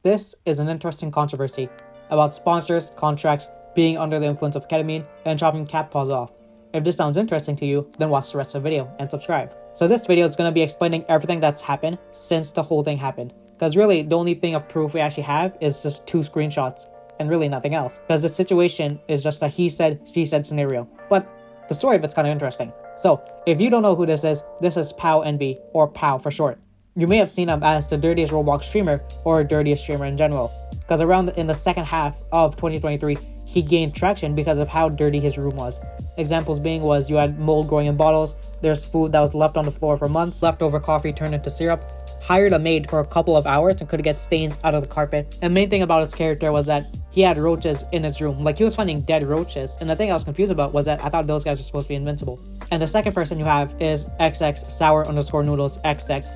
This is an interesting controversy about sponsors, contracts, being under the influence of ketamine, and chopping cat paws off. If this sounds interesting to you, then watch the rest of the video and subscribe. So this video is going to be explaining everything that's happened since the whole thing happened. Because really, the only thing of proof we actually have is just 2 screenshots, and really nothing else. Because the situation is just a he said, she said scenario. But the story of it's kind of interesting. So, if you don't know who this is PowEnvy, or Pow for short. You may have seen him as the dirtiest Roblox streamer, or dirtiest streamer in general. Because in the second half of 2023, he gained traction because of how dirty his room was. Examples being was you had mold growing in bottles, there's food that was left on the floor for months, leftover coffee turned into syrup, hired a maid for a couple of hours and could get stains out of the carpet. And the main thing about his character was that he had roaches in his room. Like, he was finding dead roaches, and the thing I was confused about was that I thought those guys were supposed to be invincible. And the second person you have is XX sour_noodles XX,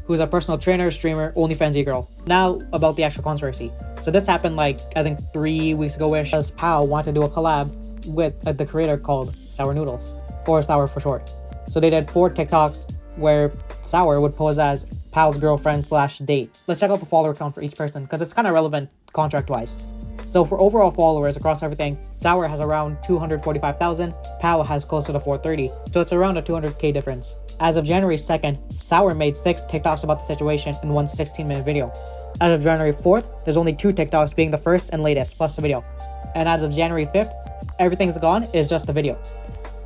who's a personal trainer, streamer, OnlyFans girl. Now about the actual controversy. So this happened I think 3 weeks ago-ish, as Pow wanted to do a collab with the creator called Sour Noodles, or Sour for short. So they did 4 TikToks where Sour would pose as Pow's girlfriend/date. Let's check out the follower count for each person because it's kind of relevant contract-wise. So for overall followers across everything, Sour has around 245,000, Pow has closer to 430, so it's around a 200k difference. As of January 2nd, Sour made 6 TikToks about the situation in one 16-minute video. As of January 4th, there's only 2 TikToks, being the first and latest, plus the video. And as of January 5th, everything's gone is just the video.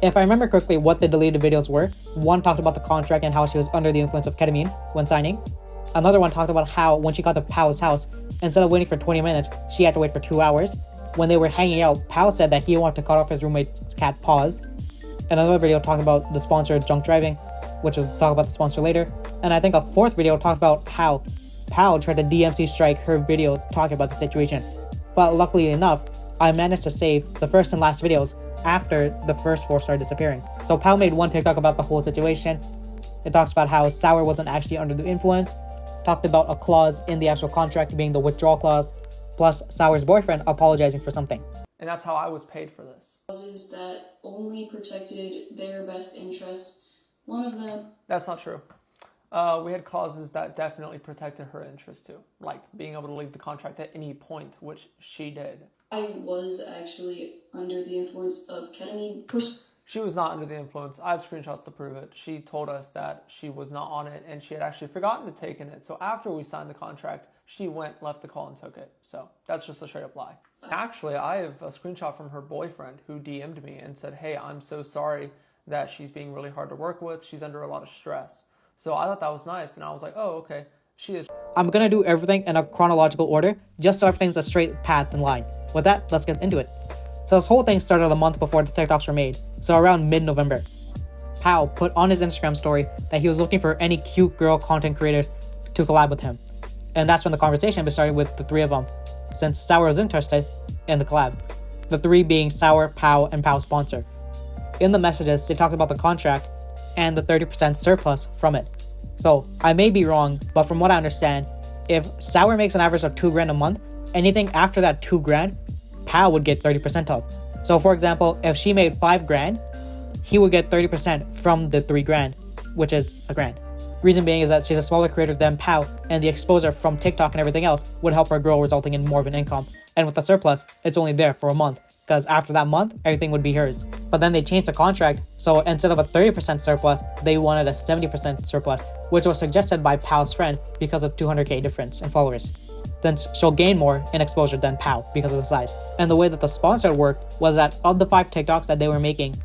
If I remember correctly what the deleted videos were, one talked about the contract and how she was under the influence of ketamine when signing. Another one talked about how when she got to Pow's house, instead of waiting for 20 minutes, she had to wait for 2 hours. When they were hanging out, Pow said that he wanted to cut off his roommate's cat paws. And another video talked about the sponsor drunk driving, which we'll talk about the sponsor later. And I think a 4th video talked about how Pow tried to DMC strike her videos talking about the situation. But luckily enough, I managed to save the first and last videos after the first 4 started disappearing. So Pow made one TikTok about the whole situation. It talks about how Sour wasn't actually under the influence, talked about a clause in the actual contract being the withdrawal clause, plus Sour's boyfriend apologizing for something. And that's how I was paid for this. Clauses that only protected their best interests. One of them... That's not true. We had clauses that definitely protected her interest too, like being able to leave the contract at any point, which she did. I was actually under the influence of ketamine. She was not under the influence. I have screenshots to prove it. She told us that she was not on it and she had actually forgotten to take it. So after we signed the contract, she went, left the call and took it. So that's just a straight up lie. Actually, I have a screenshot from her boyfriend who DM'd me and said, hey, I'm so sorry that she's being really hard to work with. She's under a lot of stress. So I thought that was nice. And I was like, oh, okay, she is. I'm gonna do everything in a chronological order, just so everything's a straight path and line. With that, let's get into it. So this whole thing started a month before the TikToks were made, so around mid-November. Pow put on his Instagram story that he was looking for any cute girl content creators to collab with him. And that's when the conversation started with the 3 of them, since Sour was interested in the collab. The 3 being Sour, Pow, and Pow's sponsor. In the messages, they talked about the contract and the 30% surplus from it. So I may be wrong, but from what I understand, if Sour makes an average of $2 grand a month, anything after that $2 grand, Pow would get 30% of. So for example, if she made $5 grand, he would get 30% from the $3 grand, which is $1 grand. Reason being is that she's a smaller creator than Pow, and the exposure from TikTok and everything else would help her grow, resulting in more of an income. And with the surplus, it's only there for a month, because after that month, everything would be hers. But then they changed the contract, so instead of a 30% surplus, they wanted a 70% surplus, which was suggested by Pow's friend because of 200k difference in followers. Then she'll gain more in exposure than Pow because of the size. And the way that the sponsor worked was that of the 5 TikToks that they were making,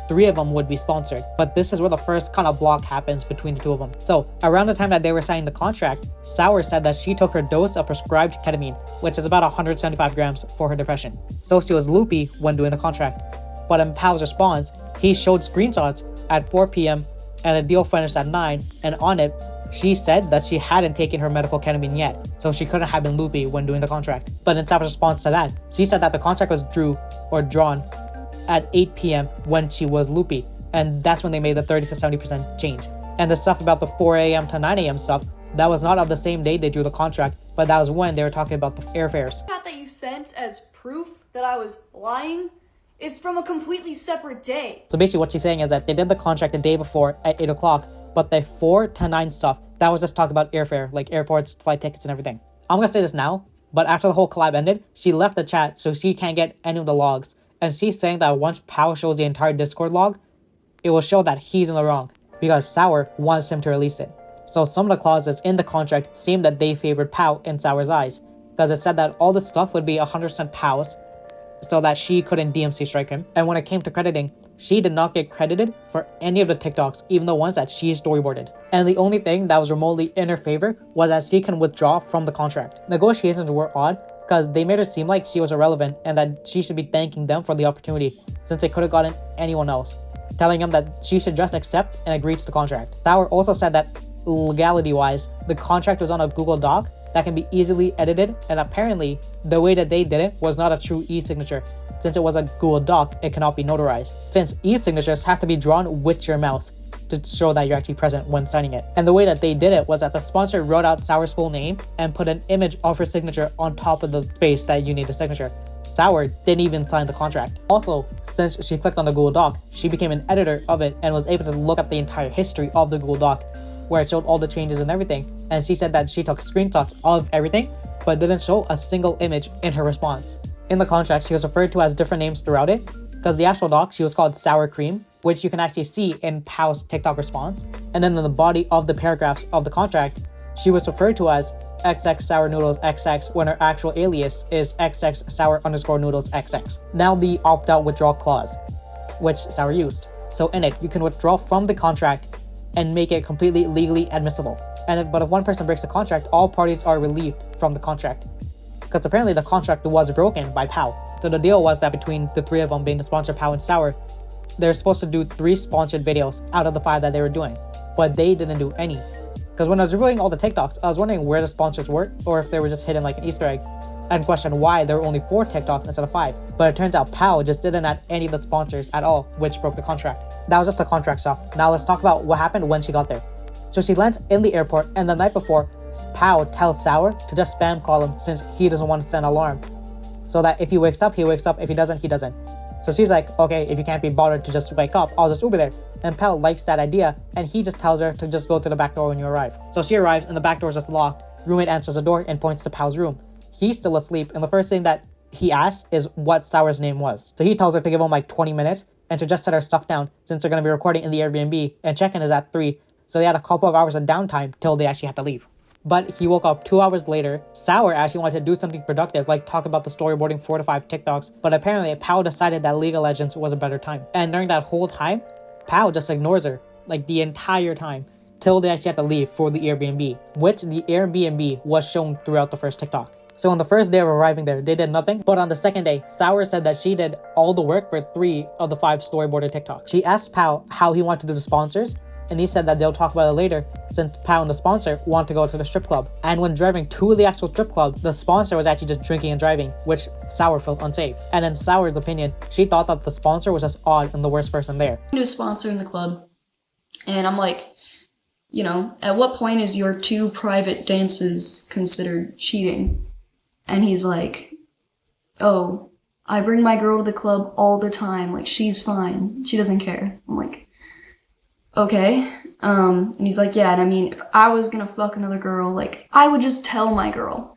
3 of them would be sponsored. But this is where the first kind of block happens between the 2 of them. So around the time that they were signing the contract, Sour said that she took her dose of prescribed ketamine, which is about 175 grams for her depression. So she was loopy when doing the contract. But in Pow's response, he showed screenshots at 4 p.m. and the deal finished at 9, and on it, she said that she hadn't taken her medical ketamine yet, so she couldn't have been loopy when doing the contract. But in Sour's response to that, she said that the contract was drawn at 8 p.m. when she was loopy, and that's when they made the 30 to 70% change. And the stuff about the 4 a.m. to 9 a.m. stuff, that was not of the same day they drew the contract, but that was when they were talking about the airfares. That you sent as proof that I was lying is from a completely separate day. So basically what she's saying is that they did the contract the day before at 8 o'clock, but the 4 to 9 stuff, that was just talking about airfare, like airports, flight tickets, and everything. I'm gonna say this now, But after the whole collab ended, she left the chat so she can't get any of the logs. And she's saying that once Pow shows the entire Discord log, it will show that he's in the wrong because Sour wants him to release it. So some of the clauses in the contract seem that they favored Pow in Sour's eyes, because it said that all the stuff would be 100% Pow's so that she couldn't DMC strike him. And when it came to crediting, she did not get credited for any of the TikToks, even the ones that she storyboarded. And the only thing that was remotely in her favor was that she can withdraw from the contract. Negotiations were odd because they made her seem like she was irrelevant and that she should be thanking them for the opportunity since they could have gotten anyone else, telling him that she should just accept and agree to the contract. Sour also said that legality-wise, the contract was on a Google Doc that can be easily edited, and apparently the way that they did it was not a true e-signature. Since it was a Google Doc, it cannot be notarized, since e-signatures have to be drawn with your mouse to show that you're actually present when signing it. And the way that they did it was that the sponsor wrote out Sour's full name and put an image of her signature on top of the space that you need the signature. Sour didn't even sign the contract. Also, since she clicked on the Google Doc, she became an editor of it and was able to look at the entire history of the Google Doc, where it showed all the changes and everything. And she said that she took screenshots of everything, but didn't show a single image in her response. In the contract, she was referred to as different names throughout it, because the actual doc, she was called Sour Cream, which you can actually see in Pow's TikTok response. And then in the body of the paragraphs of the contract, she was referred to as XX Sour Noodles XX when her actual alias is XX Sour _ Noodles XX. Now the opt-out withdrawal clause, which Sour used. So in it, you can withdraw from the contract and make it completely legally admissible. But if one person breaks the contract, all parties are relieved from the contract, because apparently the contract was broken by Pow. So the deal was that between the three of them, being the sponsor Pow and Sour, they're supposed to do 3 sponsored videos out of the 5 that they were doing, but they didn't do any. Because when I was reviewing all the TikToks, I was wondering where the sponsors were, or if they were just hidden like an Easter egg, and questioned why there were only 4 TikToks instead of 5. But it turns out Pow just didn't add any of the sponsors at all, which broke the contract. That was just the contract stuff. Now let's talk about what happened when she got there. So she lands in the airport, and the night before, Pow tells Sour to just spam call him since he doesn't want to send an alarm. So that if he wakes up, he wakes up. If he doesn't, he doesn't. So she's like, okay, if you can't be bothered to just wake up, I'll just Uber there. And Pow likes that idea, and he just tells her to just go through the back door when you arrive. So she arrives, and the back door is just locked. Roommate answers the door and points to Pow's room. He's still asleep, and the first thing that he asks is what Sour's name was. So he tells her to give him like 20 minutes and to just set her stuff down since they're going to be recording in the Airbnb and check-in is at 3. So they had a couple of hours of downtime till they actually had to leave. But he woke up 2 hours later. Sour actually wanted to do something productive, like talk about the storyboarding 4 to 5 TikToks, but apparently Pow decided that League of Legends was a better time. And during that whole time, Pow just ignores her, like the entire time, till they actually had to leave for the Airbnb, which the Airbnb was shown throughout the first TikTok. So on the first day of arriving there, they did nothing, but on the second day, Sour said that she did all the work for 3 of the 5 storyboarded TikToks. She asked Pow how he wanted to do the sponsors, and he said that they'll talk about it later since Pow and the sponsor want to go to the strip club. And when driving to the actual strip club, the sponsor was actually just drinking and driving, which Sour felt unsafe. And in Sour's opinion, she thought that the sponsor was just odd and the worst person there. New sponsor in the club, and I'm like, you know, at what point is your 2 private dances considered cheating? And he's like, oh, I bring my girl to the club all the time, like she's fine, she doesn't care. I'm like, okay. And he's like, yeah, and I mean, if I was gonna fuck another girl, like, I would just tell my girl.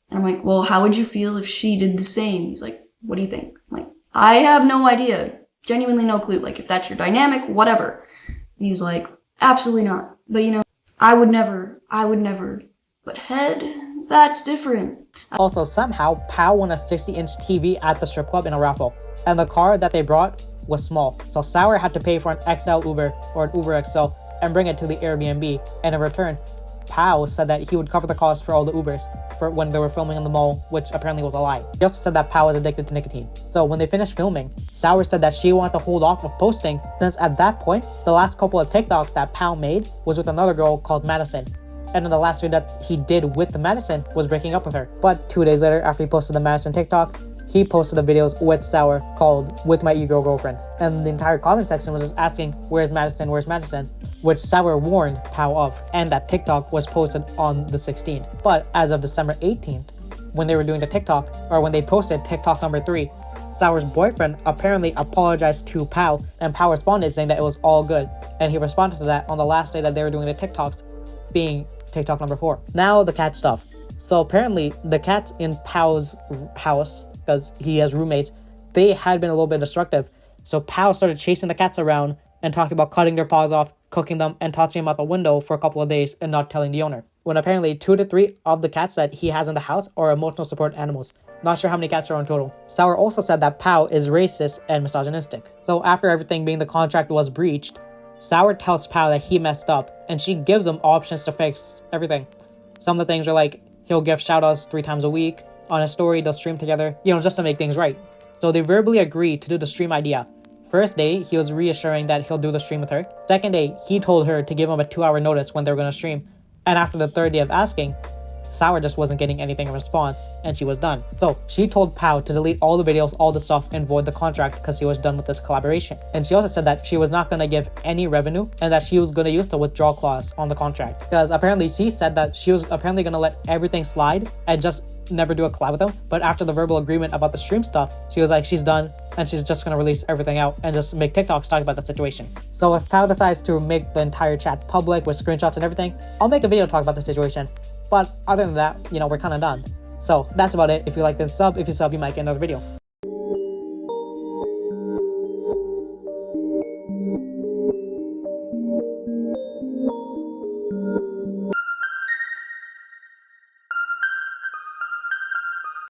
And I'm like, well, how would you feel if she did the same? He's like, what do you think? I'm like, I have no idea. Genuinely no clue. Like, if that's your dynamic, whatever. And he's like, absolutely not. But, you know, I would never. But head, that's different. Also, somehow, Pow won a 60-inch TV at the strip club in a raffle, and the car that they brought was small, so Sour had to pay for an XL Uber or an Uber XL and bring it to the Airbnb, and in return, Pow said that he would cover the cost for all the Ubers for when they were filming in the mall, which apparently was a lie. He also said that Pow was addicted to nicotine. So when they finished filming, Sour said that she wanted to hold off of posting since at that point, the last couple of TikToks that Pow made was with another girl called Madison. And then the last video that he did with the Madison was breaking up with her. But 2 days later, after he posted the Madison TikTok, he posted the videos with Sour called With My E-Girl Girlfriend. And the entire comment section was just asking, where's Madison, which Sour warned Pow of. And that TikTok was posted on the 16th. But as of December 18th, when they were doing the TikTok, or when they posted TikTok number 3, Sour's boyfriend apparently apologized to Pow, and Pow responded saying that it was all good. And he responded to that on the last day that they were doing the TikToks, being TikTok number 4. Now the cat stuff. So apparently the cats in Pow's house, because he has roommates, they had been a little bit destructive. So Pow started chasing the cats around and talking about cutting their paws off, cooking them, and tossing them out the window for a couple of days and not telling the owner. When apparently 2 to 3 of the cats that he has in the house are emotional support animals. Not sure how many cats are in total. Sour also said that Pow is racist and misogynistic. So after everything being the contract was breached, Sour tells Pow that he messed up, and she gives him options to fix everything. Some of the things are like, he'll give shoutouts 3 times a week. On a story, they'll stream together, just to make things right. So they verbally agreed to do the stream idea. First day, he was reassuring that he'll do the stream with her. Second day, he told her to give him a 2-hour notice when they were going to stream. And after the third day of asking, Sour just wasn't getting anything in response, and she was done. So she told Pow to delete all the videos, all the stuff, and void the contract because he was done with this collaboration. And she also said that she was not going to give any revenue and that she was going to use the withdrawal clause on the contract. Because apparently she said that she was apparently going to let everything slide and just never do a collab with him. But after the verbal agreement about the stream stuff, she was like, she's done and she's just going to release everything out and just make TikToks talk about the situation. So if Pow decides to make the entire chat public with screenshots and everything, I'll make a video talk about the situation. But other than that, we're kind of done. So that's about it. If you like this sub, if you sub, you might get another video.